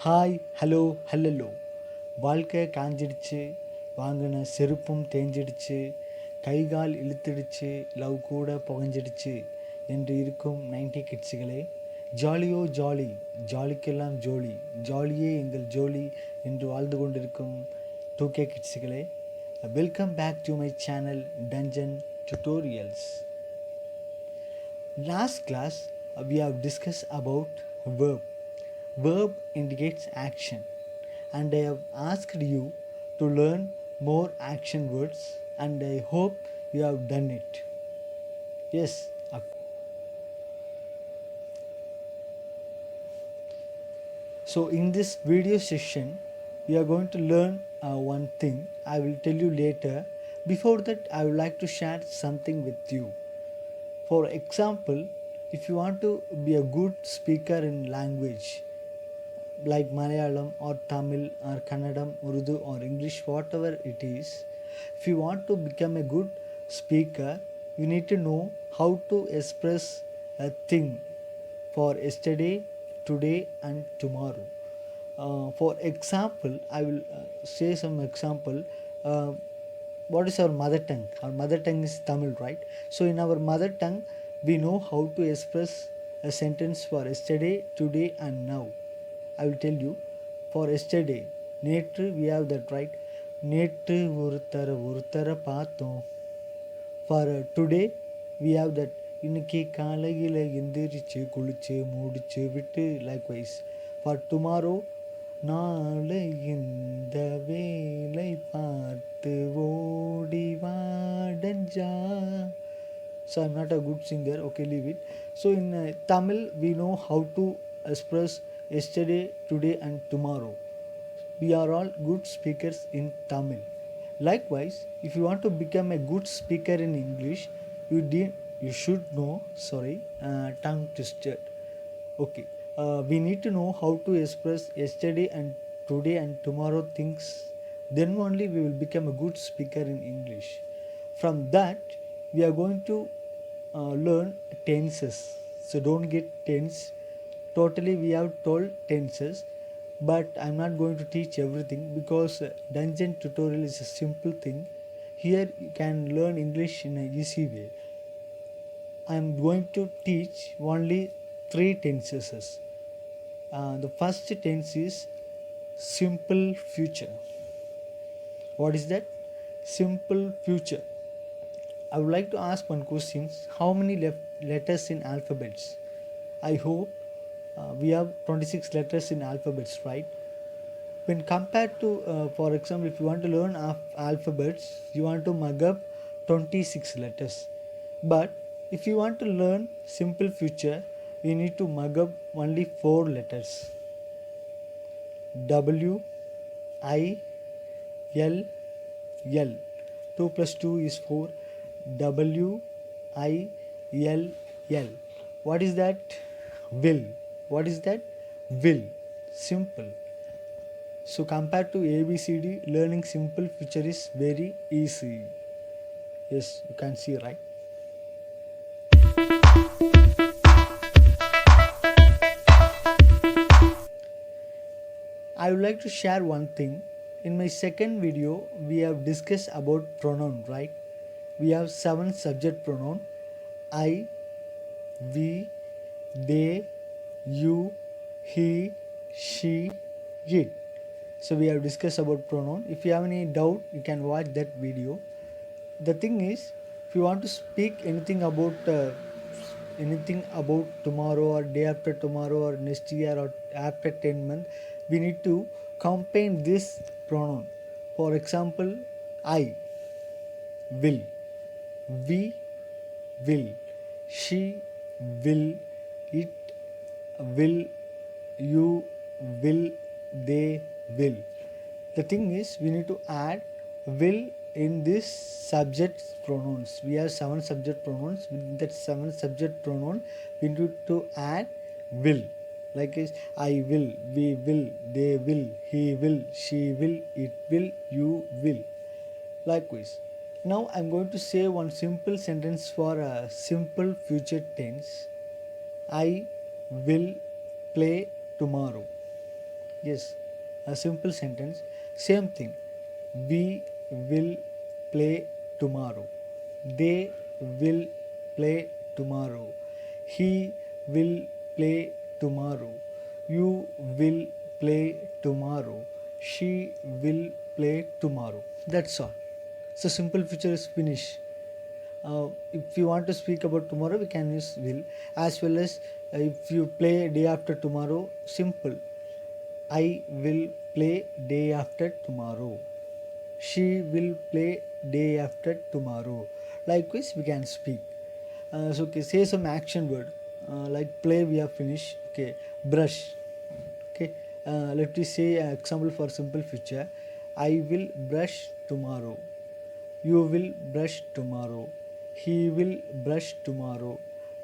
Hi hello ஹல்லலோ வாழ்க்கை காஞ்சிடுச்சு, வாங்கின செருப்பும் தேஞ்சிடுச்சு, கை கால் இழுத்துடுச்சு, லவ் கூட புகஞ்சிடுச்சு என்று இருக்கும் 90 கிட்ஸுகளே, ஜாலியோ ஜாலி, ஜாலிக்கெல்லாம் ஜோலி, ஜாலியே எங்கள் ஜோலி என்று வாழ்ந்து கொண்டிருக்கும் 2K கிட்ஸுகளே, welcome back to my channel dungeon tutorials. Last class we have discussed about verb. Verb indicates action, and I have asked you to learn more action words, and I hope you have done it. Yes. So in this video session we are going to learn one thing. I will tell you later. Before that, I would like to share something with you. For example, if you want to be a good speaker in language like Malayalam or Tamil or Kannadam, Urdu or English, whatever it is, if you want to become a good speaker, you need to know how to express a thing for yesterday, today and tomorrow. For example, I will say some example. What is our mother tongue? Our mother tongue is Tamil, right? So in our mother tongue, we know how to express a sentence for yesterday, today and now. I will tell you. For yesterday, நேற்று, we have that, right? நேற்று ஒருத்தர பார்த்தோம். For today, we have that. இன்னைக்கு காலையில் எந்திரிச்சு குளிச்சு முடிச்சு விட்டு. Likewise, for tomorrow, நாளை இந்த வேலை பார்த்து ஓடி வாடஞ்சா. So I'm not a good singer, okay, leave it. So in Tamil, we know how to express yesterday, today and tomorrow. We are all good speakers in Tamil. Likewise, if you want to become a good speaker in English, you should know, tongue twisted. Okay, we need to know how to express yesterday and today and tomorrow things. Then only we will become a good speaker in English. From that, we are going to learn tenses. So don't get tense. Totally we have 12 tenses, but I'm not going to teach everything because Dungeon tutorial is a simple thing. Here you can learn English in an easy way. I'm going to teach only 3 tenses. The first tense is simple future. What is that? Simple future. I would like to ask one question. How many letters in alphabets? I hope we have 26 letters in alphabets, right? When compared to, for example, if you want to learn alphabets, you want to mug up 26 letters. But if you want to learn simple future, you need to mug up only 4 letters. W, I, L, L. 2 plus 2 is 4. W, I, L, L. What is that? Will. What is that? Will. Simple. So compared to ABCD, learning simple future is very easy. Yes, you can see, right? I would like to share one thing. In my second video, we have discussed about pronoun, right? We have 7 subject pronoun: I, we, they, you, he, she, it. So we have discussed about pronoun. If you have any doubt, you can watch that video. The thing is, if you want to speak anything about tomorrow or day after tomorrow or next year or after 10 months, we need to combine this pronoun. For example, I will, we will, she will, it will, you will, they will. The thing is, we need to add will in this subject pronouns. We have 7 subject pronouns. With that 7 subject pronoun, we need to add will. Like is I will, we will, they will, he will, she will, it will, you will. Likewise, now I'm going to say one simple sentence for a simple future tense. I will play tomorrow. Yes, a simple sentence. Same thing. We will play tomorrow. They will play tomorrow. He will play tomorrow. You will play tomorrow. She will play tomorrow. That's all. So simple future is finished. If you want to speak about tomorrow, we can use will, as well as if you play day after tomorrow, simple. I will play day after tomorrow. She will play day after tomorrow. Likewise, we can speak. So okay, say some action word. Like play, we have finished. Okay, brush. Okay, let me say an example for simple future. I will brush tomorrow. You will brush tomorrow. He will brush tomorrow.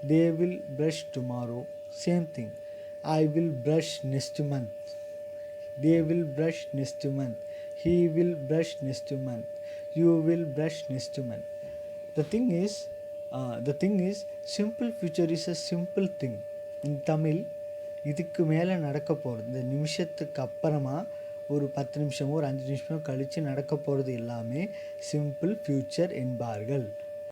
They will brush tomorrow. Same thing. I will brush next month. They will brush next month. He will brush next month. You will brush next month. The thing is, simple future is a simple thing. In Tamil, இதுக்கு மேலே நடக்க போகிறது இந்த நிமிஷத்துக்கு அப்புறமா ஒரு 10 நிமிஷமோ ஒரு 5 நிமிஷமோ கழித்து நடக்க போகிறது எல்லாமே சிம்பிள் ஃப்யூச்சர் என்பார்கள்.